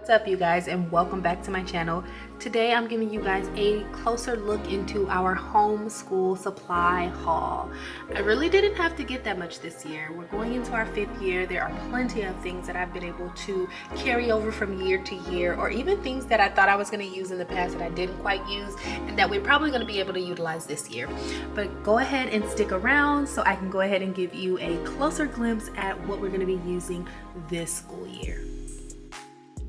What's up, you guys, and welcome back to my channel. Today I'm giving you guys a closer look into our homeschool supply haul. I really didn't have to get that much this year. We're going into our 5th year. There are plenty of things that I've been able to carry over from year to year, or even things that I thought I was going to use in the past that I didn't quite use and that we're probably going to be able to utilize this year. But go ahead and stick around so I can go ahead and give you a closer glimpse at what we're going to be using this school year.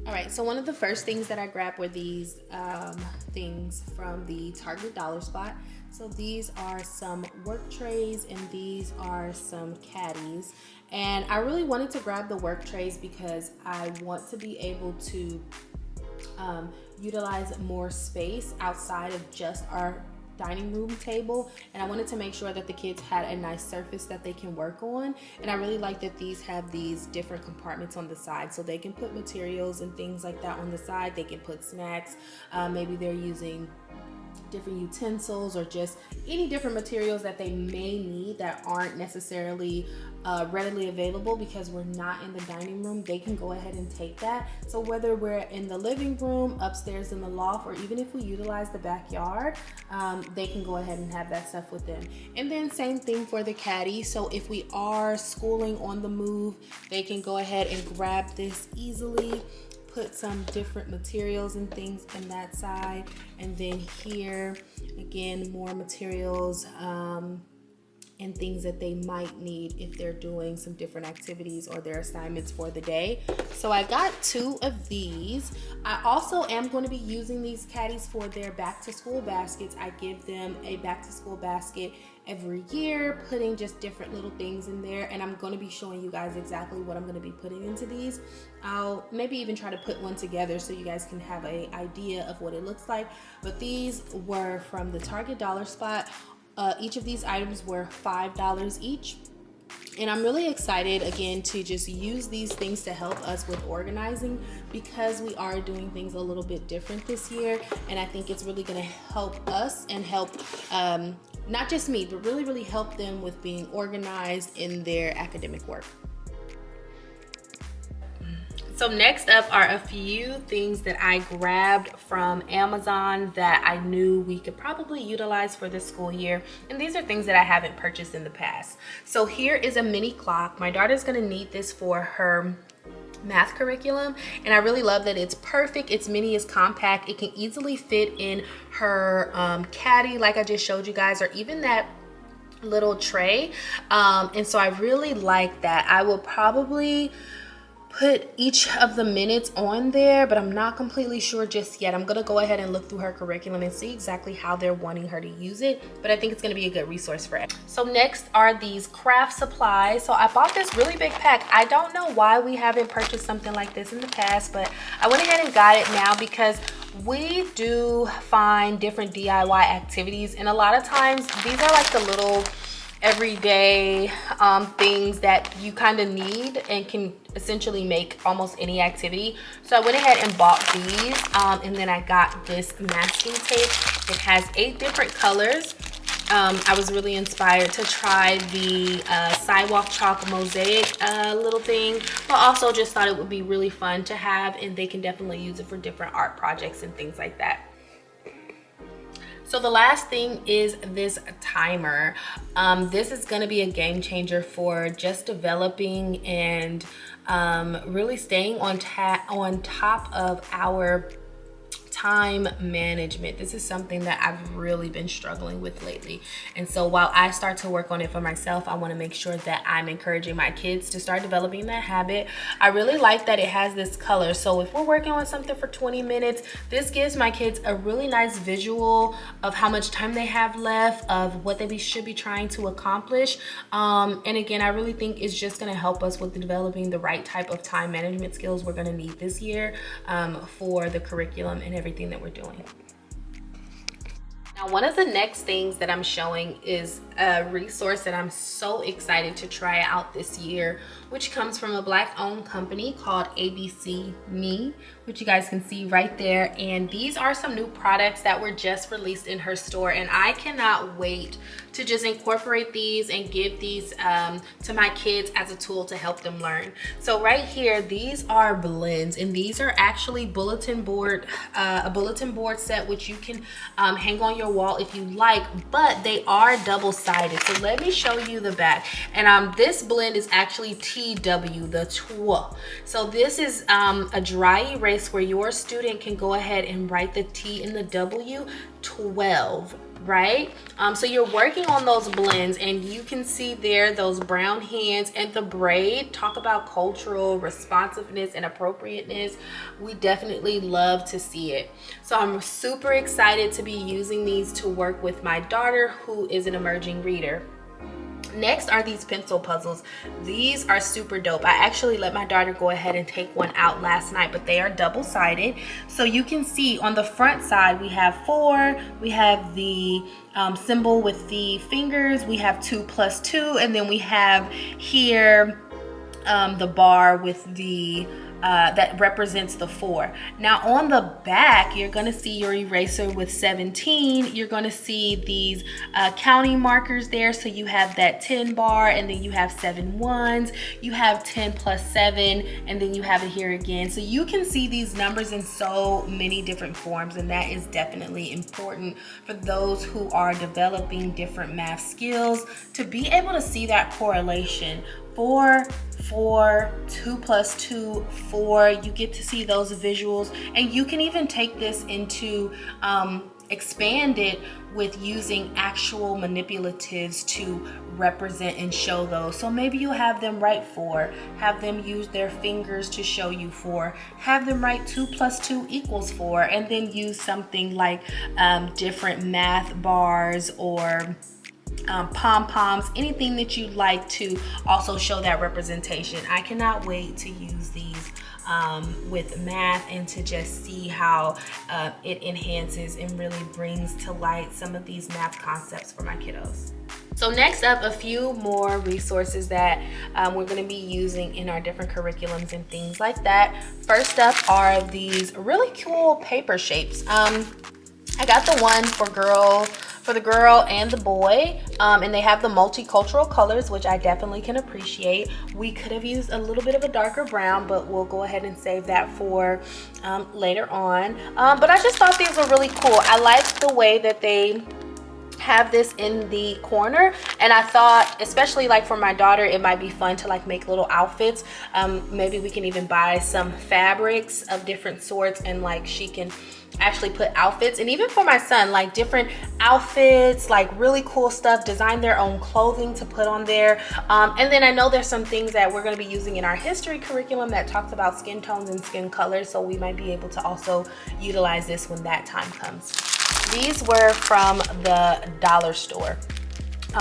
All right, so one of the first things that I grabbed were these things from the Target dollar spot. So these are some work trays and these are some caddies. And I really wanted to grab the work trays because I want to be able to utilize more space outside of just our dining room table, and I wanted to make sure that the kids had a nice surface that they can work on. And I really like that these have these different compartments on the side, so they can put materials and things like that on the side. They can put snacks, maybe they're using different utensils or just any different materials that they may need that aren't necessarily readily available because we're not in the dining room. They can go ahead and take that. So whether we're in the living room, upstairs in the loft, or even if we utilize the backyard, they can go ahead and have that stuff with them. And then same thing for the caddy. So if we are schooling on the move, they can go ahead and grab this easily, put some different materials and things in that side, and then here again more materials and things that they might need if they're doing some different activities or their assignments for the day. So I got 2 of these. I also am going to be using these caddies for their back to school baskets. I give them a back to school basket every year, putting just different little things in there, and I'm going to be showing you guys exactly what I'm going to be putting into these. I'll maybe even try to put one together so you guys can have an idea of what it looks like. But these were from the Target dollar spot. Each of these items were $5 each. And I'm really excited again to just use these things to help us with organizing, because we are doing things a little bit different this year. And I think it's really going to help us and help not just me, but really help them with being organized in their academic work. So next up are a few things that I grabbed from Amazon that I knew we could probably utilize for this school year. And these are things that I haven't purchased in the past. So here is a mini clock. My daughter's gonna need this for her math curriculum, and I really love that it's perfect. It's mini, it's compact. It can easily fit in her caddy like I just showed you guys, or even that little tray. And so I really like that. I will probably put each of the minutes on there, but I'm not completely sure just yet. I'm gonna go ahead and look through her curriculum and see exactly how they're wanting her to use it, but I think it's gonna be a good resource for it. So next are these craft supplies. So I bought this really big pack. I don't know why we haven't purchased something like this in the past, but I went ahead and got it now because we do find different DIY activities, and a lot of times these are like the little everyday things that you kind of need and can essentially make almost any activity. So I went ahead and bought these, and then I got this masking tape. It has 8 different colors. I was really inspired to try the sidewalk chalk mosaic little thing, but also just thought it would be really fun to have, and they can definitely use it for different art projects and things like that. So the last thing is this timer. This is going to be a game changer for just developing and really staying on top of our time management. This is something that I've really been struggling with lately. And so while I start to work on it for myself, I want to make sure that I'm encouraging my kids to start developing that habit. I really like that it has this color. So if we're working on something for 20 minutes, this gives my kids a really nice visual of how much time they have left, of what they should be trying to accomplish. And again, I really think it's just going to help us with developing the right type of time management skills we're going to need this year for the curriculum and everything that we're doing. Now, one of the next things that I'm showing is a resource that I'm so excited to try out this year which comes from a Black-owned company called ABCMe, which you guys can see right there. And these are some new products that were just released in her store, and I cannot wait to just incorporate these and give these to my kids as a tool to help them learn. So right here, these are blends, and these are actually bulletin board, a bulletin board set, which you can hang on your wall if you like, but they are double-sided. So let me show you the back. And this blend is actually TW, the TW. So this is a dry erase where your student can go ahead and write the T and the W 12. Right? So you're working on those blends, and you can see there those brown hands and the braid. Talk about cultural responsiveness and appropriateness. We definitely love to see it. So I'm super excited to be using these to work with my daughter, who is an emerging reader. Next are these pencil puzzles. These are super dope. I actually let my daughter go ahead and take one out last night, but they are double-sided. So you can see on the front side, we have 4, we have the symbol with the fingers, we have 2 plus 2, and then we have here the bar with the that represents the 4. Now on the back, you're going to see your eraser with 17. You're going to see these counting markers there. So you have that 10 bar, and then you have 7 ones. You have 10 plus 7, and then you have it here again. So you can see these numbers in so many different forms, and that is definitely important for those who are developing different math skills, to be able to see that correlation. 4, 4, 2 plus 2, 4. You get to see those visuals, and you can even take this into expand it with using actual manipulatives to represent and show those. So maybe you have them write 4, have them use their fingers to show you 4, have them write 2 plus 2 equals 4, and then use something like different math bars or pom-poms, anything that you'd like to also show that representation. I cannot wait to use these with math, and to just see how it enhances and really brings to light some of these math concepts for my kiddos. So next up, a few more resources that we're going to be using in our different curriculums and things like that. First up are these really cool paper shapes. I got the one for the girl and the boy, and they have the multicultural colors, which I definitely can appreciate. We could have used a little bit of a darker brown, but we'll go ahead and save that for later on. But I just thought these were really cool. I like the way that they have this in the corner, and I thought, especially like for my daughter, it might be fun to like make little outfits. Maybe we can even buy some fabrics of different sorts, and like she can actually put outfits, and even for my son, like different outfits, like really cool stuff, design their own clothing to put on there. And then I know there's some things that we're going to be using in our history curriculum that talks about skin tones and skin colors, so we might be able to also utilize this when that time comes. These were from the dollar store.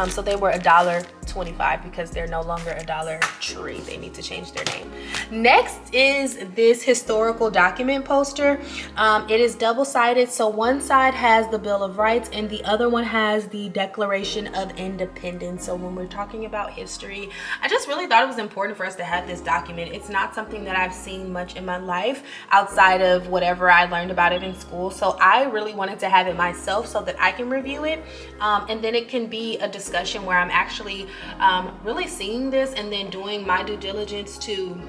So they were $1.25 because they're no longer a Dollar Tree. They need to change their name. Next is this historical document poster. It is double-sided, so one side has the Bill of Rights and the other one has the Declaration of Independence. So when we're talking about history, I just really thought it was important for us to have this document. It's not something that I've seen much in my life outside of whatever I learned about it in school. So I really wanted to have it myself so that I can review it, and then it can be a discussion where I'm actually really seeing this and then doing my due diligence to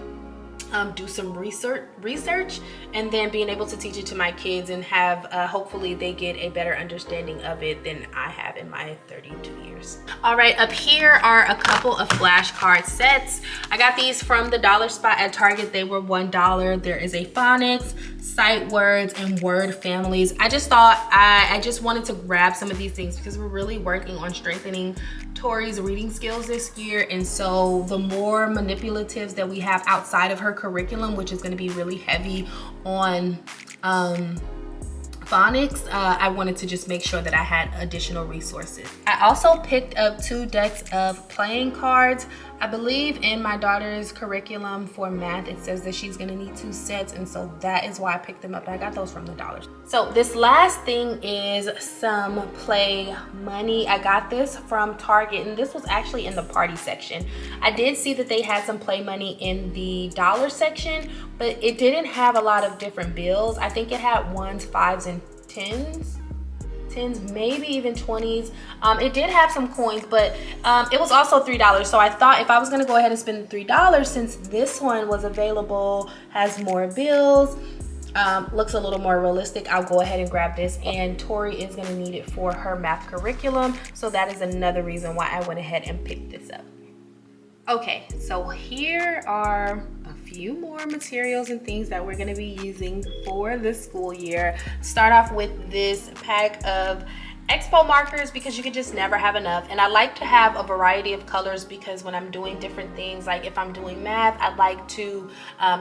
do some research and then being able to teach it to my kids and have hopefully they get a better understanding of it than I have in my 32 years. All right, up here are a couple of flashcard sets. I got these from the dollar spot at Target. They were $1. There is a phonics, sight words, and word families. I just thought I just wanted to grab some of these things because we're really working on strengthening Tori's reading skills this year, and so the more manipulatives that we have outside of her curriculum, which is going to be really heavy on phonics, I wanted to just make sure that I had additional resources. I also picked up 2 decks of playing cards I believe in my daughter's curriculum for math, it says that she's gonna need 2 sets, and so that is why I picked them up. I got those from the dollar. So this last thing is some play money. I got this from Target, and this was actually in the party section. I did see that they had some play money in the dollar section, but it didn't have a lot of different bills. I think it had 1s, 5s, and 10s, maybe even 20s. It did have some coins, but it was also $3. So I thought if I was gonna go ahead and spend $3, since this one was available, has more bills, looks a little more realistic, I'll go ahead and grab this. And Tori is gonna need it for her math curriculum, so that is another reason why I went ahead and picked this up. Okay, so here are a few more materials and things that we're gonna be using for this school year. Start off with this pack of Expo markers, because you can just never have enough. And I like to have a variety of colors, because when I'm doing different things, like if I'm doing math, I'd like to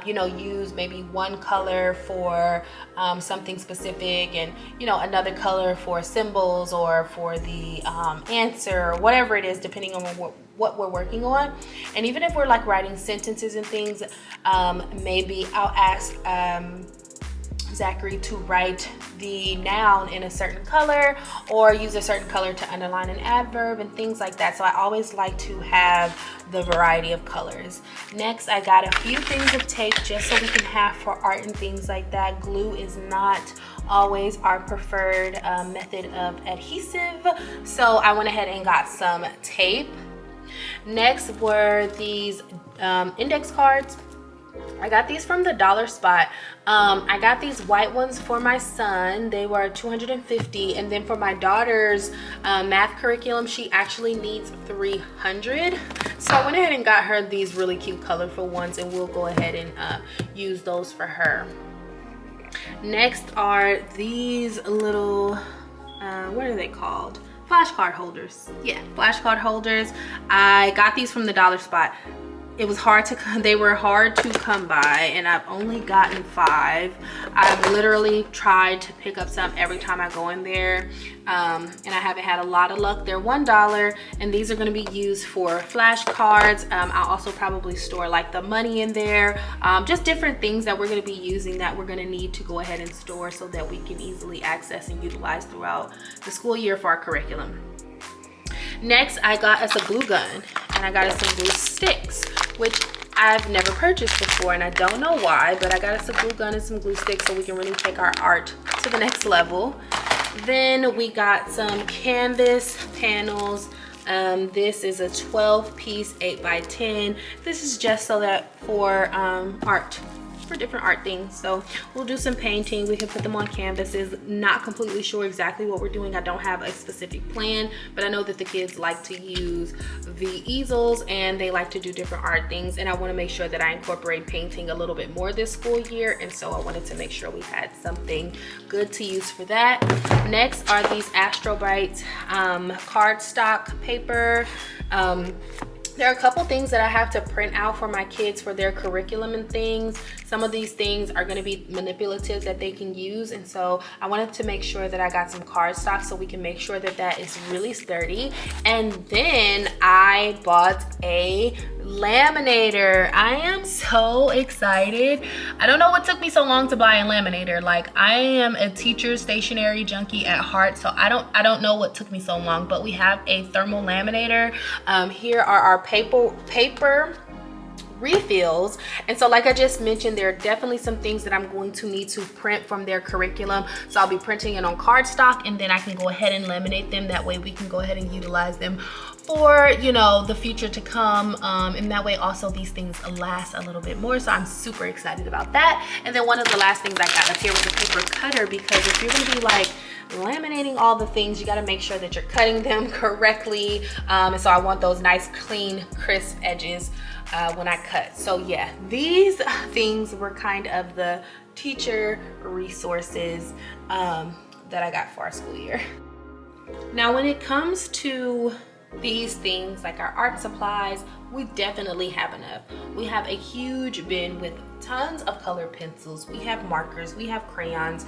use maybe one color for something specific, and another color for symbols or for the answer, or whatever it is, depending on what we're working on. And even if we're like writing sentences and things, maybe I'll ask Zachary to write the noun in a certain color, or use a certain color to underline an adverb and things like that. So I always like to have the variety of colors. Next, I got a few things of tape just so we can have for art and things like that. Glue is not always our preferred method of adhesive, so I went ahead and got some tape. Next were these index cards. I got these from the dollar spot. I got these white ones for my son. They were $250, and then for my daughter's math curriculum, she actually needs 300. So I went ahead and got her these really cute colorful ones, and we'll go ahead and use those for her. Next are these little, what are they called? Flashcard holders. Yeah, flashcard holders. I got these from the dollar spot. It was they were hard to come by, and I've only gotten 5. I've literally tried to pick up some every time I go in there, and I haven't had a lot of luck. They're $1, and these are gonna be used for flashcards. I'll also probably store like the money in there, just different things that we're gonna be using that we're gonna need to go ahead and store so that we can easily access and utilize throughout the school year for our curriculum. Next, I got us a glue gun, and I got us some glue sticks, which I've never purchased before, and I don't know why, but I got us a glue gun and some glue sticks so we can really take our art to the next level. Then we got some canvas panels. This is a 12-piece 8x10. This is just so that for art, for different art things. So we'll do some painting. We can put them on canvases. Not completely sure exactly what we're doing. I don't have a specific plan, but I know that the kids like to use the easels and they like to do different art things, and I want to make sure that I incorporate painting a little bit more this school year, and so I wanted to make sure we had something good to use for that. Next are these Astrobites cardstock paper. There are a couple things that I have to print out for my kids for their curriculum and things. Some of these things are going to be manipulative that they can use, and so I wanted to make sure that I got some cardstock so we can make sure that that is really sturdy. And then I bought a laminator. I am so excited. I don't know what took me so long to buy a laminator. Like, I am a teacher stationery junkie at heart, so I don't know what took me so long, but we have a thermal laminator. Here are our paper refills, and so like I just mentioned, there are definitely some things that I'm going to need to print from their curriculum, so I'll be printing it on cardstock, and then I can go ahead and laminate them. That way we can go ahead and utilize them for, you know, the future to come, and that way also these things last a little bit more, so I'm super excited about that. And then one of the last things I got up here was a paper cutter, because if you're gonna be like laminating all the things, you got to make sure that you're cutting them correctly, and so I want those nice clean crisp edges when I cut. So yeah, these things were kind of the teacher resources that I got for our school year. Now when it comes to these things like our art supplies, we definitely have enough. We have a huge bin with tons of colored pencils. We have markers, we have crayons,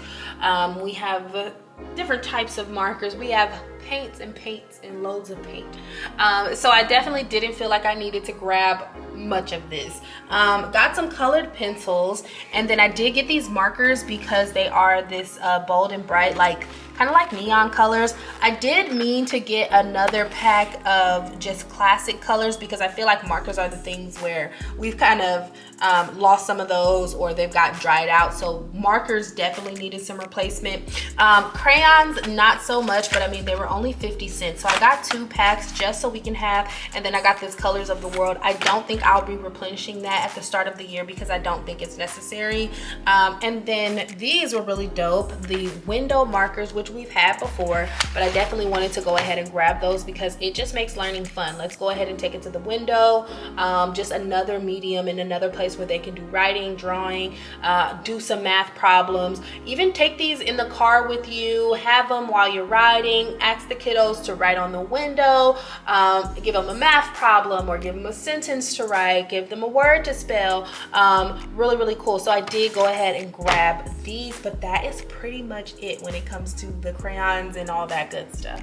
we have different types of markers. We have paints and loads of paint. So I definitely didn't feel like I needed to grab much of this. Got some colored pencils, and then I did get these markers because they are this bold and bright, like kind of like neon colors. I did mean to get another pack of just classic colors because I feel like markers are the things where we've kind of lost some of those, or they've got dried out. So markers definitely needed some replacement. Crayons, not so much, but I mean, they were only 50 cents. So I got 2 packs just so we can have, and then I got this Colors of the World. I don't think I'll be replenishing that at the start of the year because I don't think it's necessary. And then these were really dope, the window markers, which we've had before, but I definitely wanted to go ahead and grab those because it just makes learning fun. Let's go ahead and take it to the window. Just another medium and another place where they can do writing, drawing, do some math problems. Even take these in the car with you, have them while you're riding, ask the kiddos to write on the window, give them a math problem or give them a sentence to write, give them a word to spell. Really, really cool. So I did go ahead and grab these, but that is pretty much it when it comes to the crayons and all that good stuff.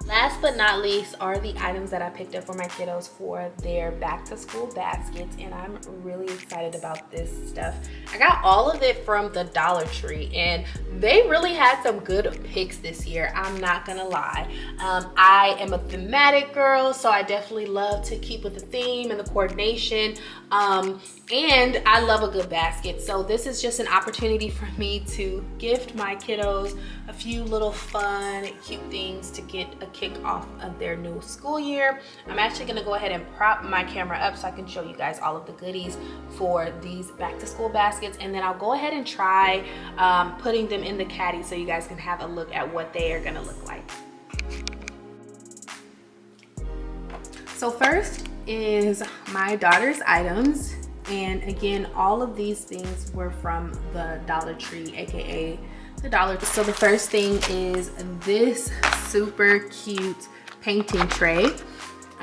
Last but not least are the items that I picked up for my kiddos for their back to school baskets, and I'm really excited about this stuff. I got all of it from the Dollar Tree, and they really had some good picks this year, I'm not gonna lie. I am a thematic girl, so I definitely love to keep with the theme and the coordination, and I love a good basket. So this is just an opportunity for me to gift my kiddos a few little fun, cute things to get a kick off of their new school year. I'm actually gonna go ahead and prop my camera up so I can show you guys all of the goodies for these back to school baskets, and then I'll go ahead and try putting them in the caddy so you guys can have a look at what they are gonna look like. So first is my daughter's items, and again, all of these things were from the Dollar Tree, aka the Dollar Tree. So the first thing is this super cute painting tray.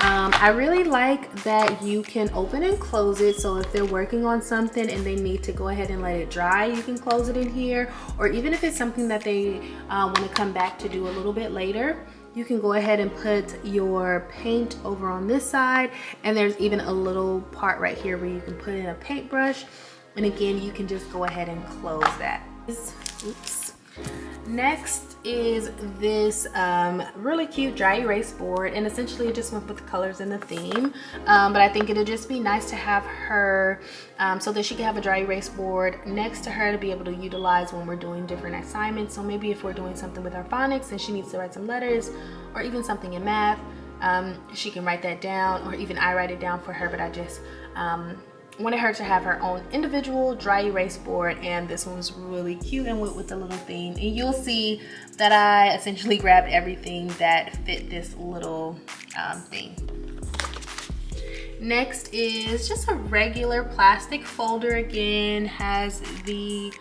I really like that you can open and close it, so if they're working on something and they need to go ahead and let it dry, you can close it in here, or even if it's something that they want to come back to do a little bit later, you can go ahead and put your paint over on this side, and there's even a little part right here where you can put in a paintbrush, and again, you can just go ahead and close that. Oops. Next is this really cute dry erase board, and essentially it just went with the colors and the theme, but I think it'll just be nice to have her so that she can have a dry erase board next to her to be able to utilize when we're doing different assignments. So maybe if we're doing something with our phonics and she needs to write some letters, or even something in math, she can write that down, or even I write it down for her, but I just wanted her to have her own individual dry erase board, and this one was really cute and went with the little theme. And you'll see that I essentially grabbed everything that fit this little thing. Next is just a regular plastic folder. Again, has the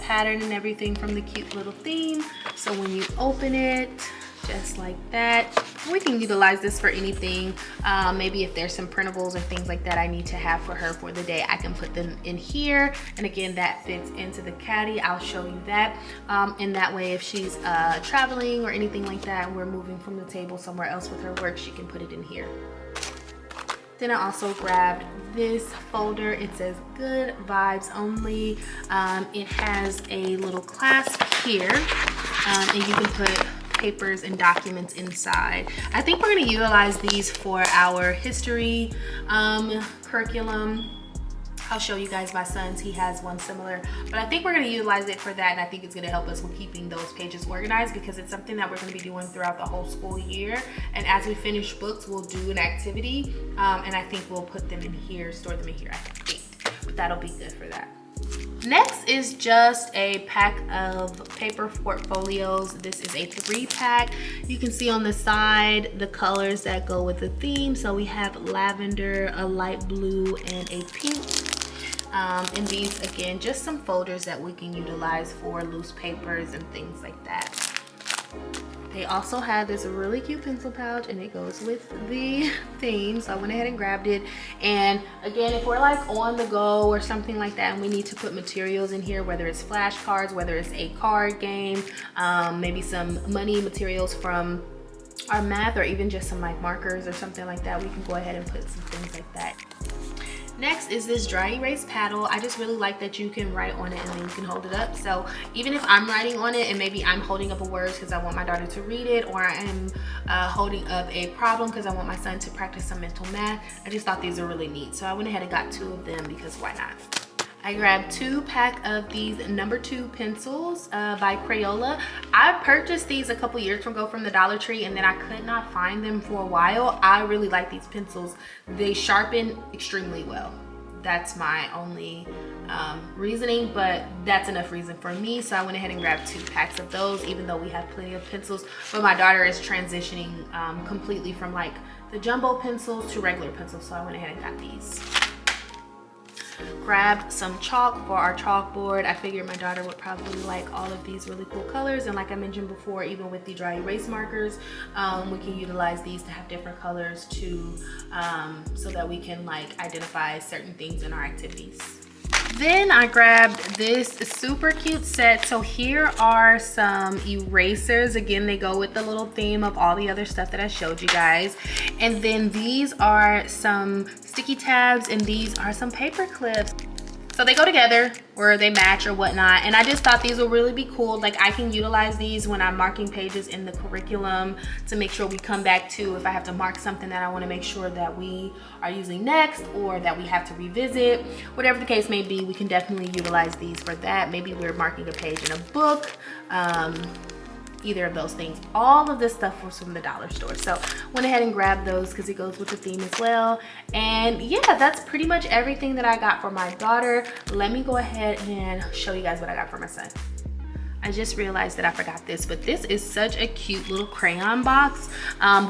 pattern and everything from the cute little theme. So when you open it, just like that, we can utilize this for anything. Maybe if there's some printables or things like that I need to have for her for the day, I can put them in here, and again, that fits into the caddy. I'll show you that, and that way if she's traveling or anything like that and we're moving from the table somewhere else with her work, she can put it in here. Then I also grabbed this folder. It says Good Vibes Only. It has a little clasp here, and you can put papers and documents inside. I think we're going to utilize these for our history curriculum. I'll show you guys my son's, he has one similar, but I think we're going to utilize it for that, and I think it's going to help us with keeping those pages organized because it's something that we're going to be doing throughout the whole school year, and as we finish books we'll do an activity, and I think we'll put them in here, store them in here, I think, but that'll be good for that. Next is just a pack of paper portfolios. This is a 3-pack. You can see on the side the colors that go with the theme. So we have lavender, a light blue, and a pink. And these, again, just some folders that we can utilize for loose papers and things like that. They also have this really cute pencil pouch, and it goes with the theme, so I went ahead and grabbed it. And again, if we're like on the go or something like that and we need to put materials in here, whether it's flashcards, whether it's a card game, maybe some money materials from our math, or even just some like markers or something like that, we can go ahead and put some things like that. Next is this dry erase paddle. I just really like that you can write on it and then you can hold it up. So even if I'm writing on it and maybe I'm holding up a word because I want my daughter to read it, or I am holding up a problem because I want my son to practice some mental math, I just thought these are really neat. So I went ahead and got 2 of them because why not? I grabbed 2 pack of these number 2 pencils by Crayola. I purchased these a couple years ago from the Dollar Tree, and then I could not find them for a while. I really like these pencils. They sharpen extremely well. That's my only reasoning, but that's enough reason for me. So I went ahead and grabbed 2 packs of those, even though we have plenty of pencils. But my daughter is transitioning completely from like the jumbo pencils to regular pencils. So I went ahead and got these. Grabbed some chalk for our chalkboard. I figured my daughter would probably like all of these really cool colors, and like I mentioned before, even with the dry erase markers, we can utilize these to have different colors to so that we can like identify certain things in our activities. Then I grabbed this super cute set. So here are some erasers. Again, they go with the little theme of all the other stuff that I showed you guys. And then these are some sticky tabs, and these are some paper clips. So they go together, or they match or whatnot. And I just thought these would really be cool. Like I can utilize these when I'm marking pages in the curriculum to make sure we come back to, if I have to mark something that I want to make sure that we are using next, or that we have to revisit, whatever the case may be, we can definitely utilize these for that. Maybe we're marking a page in a book, either of those things. All of this stuff was from the dollar store, so went ahead and grabbed those because it goes with the theme as well. And yeah, that's pretty much everything that I got for my daughter. Let me go ahead and show you guys what I got for my son. I just realized that I forgot this, but this is such a cute little crayon box.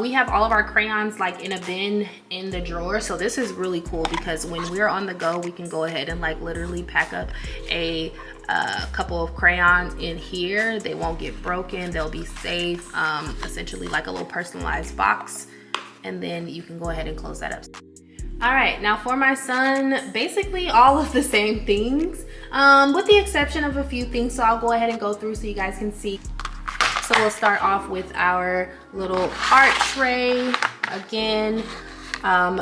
We have all of our crayons like in a bin in the drawer, so this is really cool because when we're on the go, we can go ahead and like literally pack up a couple of crayons in here. They won't get broken, they'll be safe. Essentially like a little personalized box, and then you can go ahead and close that up. All right, now for my son, basically all of the same things, with the exception of a few things. So I'll go ahead and go through so you guys can see. So we'll start off with our little art tray. Again,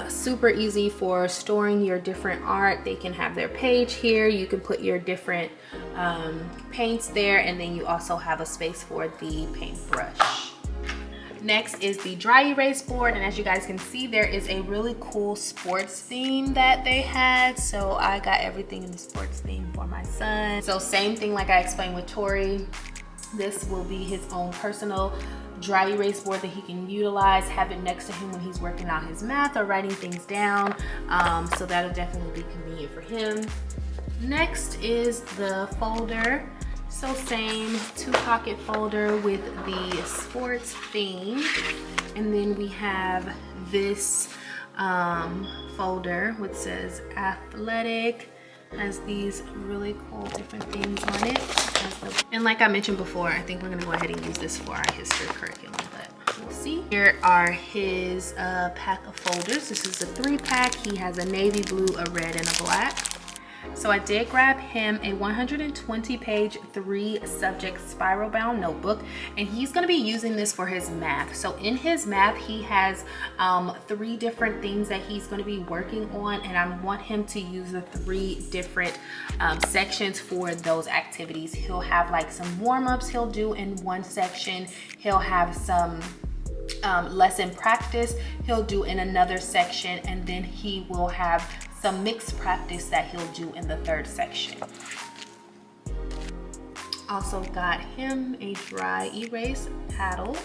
super easy for storing your different art. They can have their page here. You can put your different paints there, and then you also have a space for the paintbrush. Next is the dry erase board, and as you guys can see, there is a really cool sports theme that they had. So I got everything in the sports theme for my son. So same thing like I explained with Tori, this will be his own personal dry erase board that he can utilize, have it next to him when he's working out his math or writing things down. So that'll definitely be convenient for him. Next is the folder. So same 2-pocket folder with the sports theme. And then we have this folder which says athletic, has these really cool different things on it. And like I mentioned before, I think we're gonna go ahead and use this for our history curriculum, but we'll see. Here are his pack of folders. This is a 3-pack. He has a navy blue, a red, and a black. So I did grab him a 120-page 3-subject spiral bound notebook, and he's going to be using this for his math. So in his math, he has 3 different things that he's going to be working on, and I want him to use the 3 different sections for those activities. He'll have like some warm-ups he'll do in one section. He'll have some lesson practice he'll do in another section, and then he will have some mixed practice that he'll do in the 3rd section. Also got him a dry erase paddle,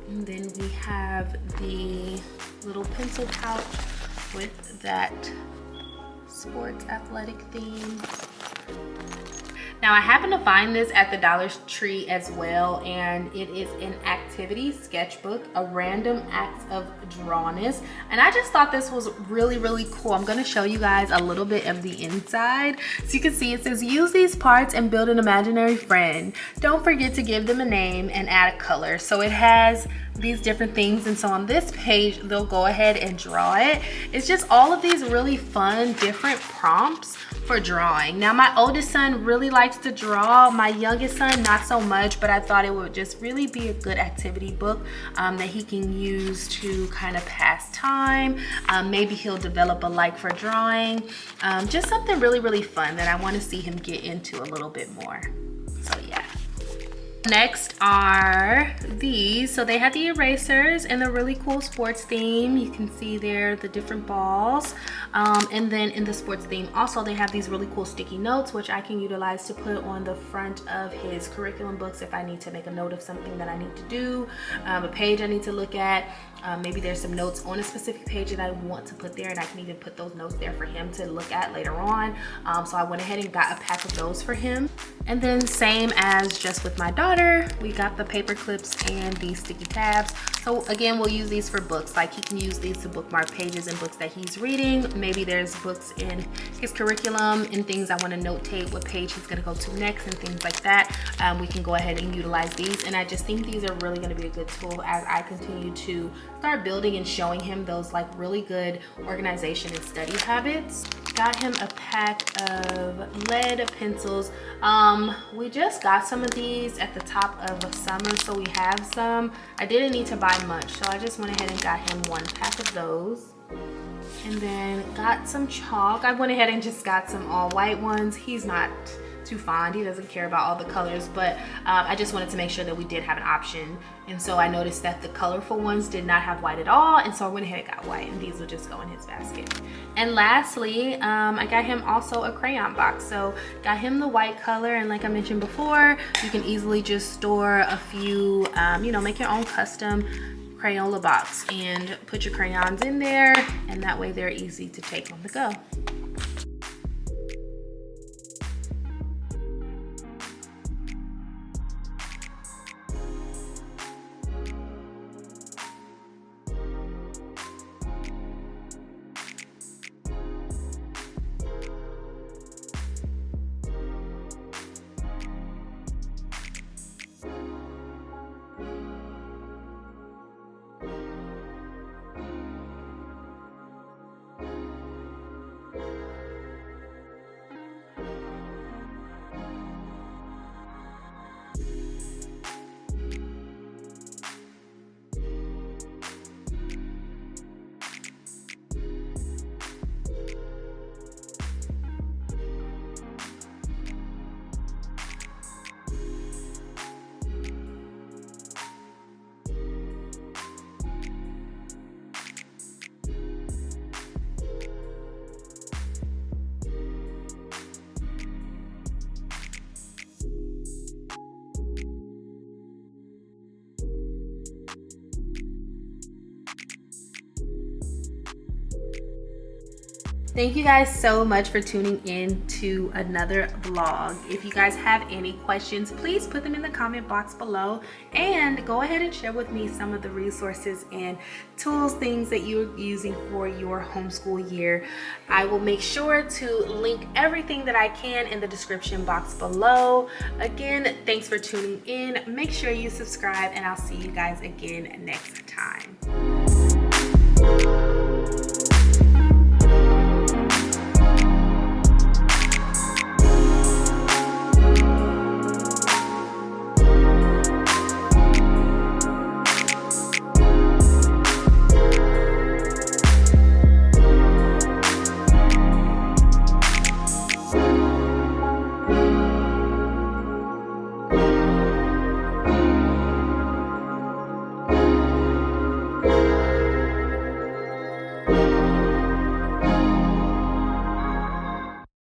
and then we have the little pencil pouch with that sports athletic theme. Now I happen to find this at the Dollar Tree as well, and it is an activity sketchbook, a random acts of drawness, and I just thought this was really cool. I'm going to show you guys a little bit of the inside. So you can see it says, use these parts and build an imaginary friend. Don't forget to give them a name and add a color. So it has these different things, and so on this page they'll go ahead and draw it. It's just all of these really fun different prompts for drawing. Now my oldest son really likes to draw, my youngest son not so much, but I thought it would just really be a good activity book that he can use to kind of pass time. Maybe he'll develop a like for drawing. Just something really fun that I want to see him get into a little bit more. So yeah. Next are these. So they have the erasers and the really cool sports theme. You can see there the different balls. And then in the sports theme also they have these really cool sticky notes, which I can utilize to put on the front of his curriculum books if I need to make a note of something that I need to do, a page I need to look at. Maybe there's some notes on a specific page that I want to put there, and I can even put those notes there for him to look at later on. So I went ahead and got a pack of those for him. And then same as just with my daughter, we got the paper clips and these sticky tabs. So again, we'll use these for books. Like he can use these to bookmark pages in books that he's reading. Maybe there's books in his curriculum and things I want to notate what page he's going to go to next and things like that. We can go ahead and utilize these, and I just think these are really going to be a good tool as I continue to start building and showing him those like really good organization and study habits. Got him a pack of lead pencils. We just got some of these at the top of summer, so we have some. I didn't need to buy much, so I just went ahead and got him one pack of those. And then got some chalk. I went ahead and just got some all white ones. He's not too fond, he doesn't care about all the colors, but I just wanted to make sure that we did have an option. And so I noticed that the colorful ones did not have white at all, and so I went ahead and got white, and these will just go in his basket. And lastly, I got him also a crayon box. So got him the white color, and like I mentioned before, you can easily just store a few, you know, make your own custom Crayola box and put your crayons in there, and that way they're easy to take on the go. Thank you guys so much for tuning in to another vlog. If you guys have any questions, please put them in the comment box below, and go ahead and share with me some of the resources and tools, things that you're using for your homeschool year. I will make sure to link everything that I can in the description box below. Again, thanks for tuning in. Make sure you subscribe, and I'll see you guys again next time.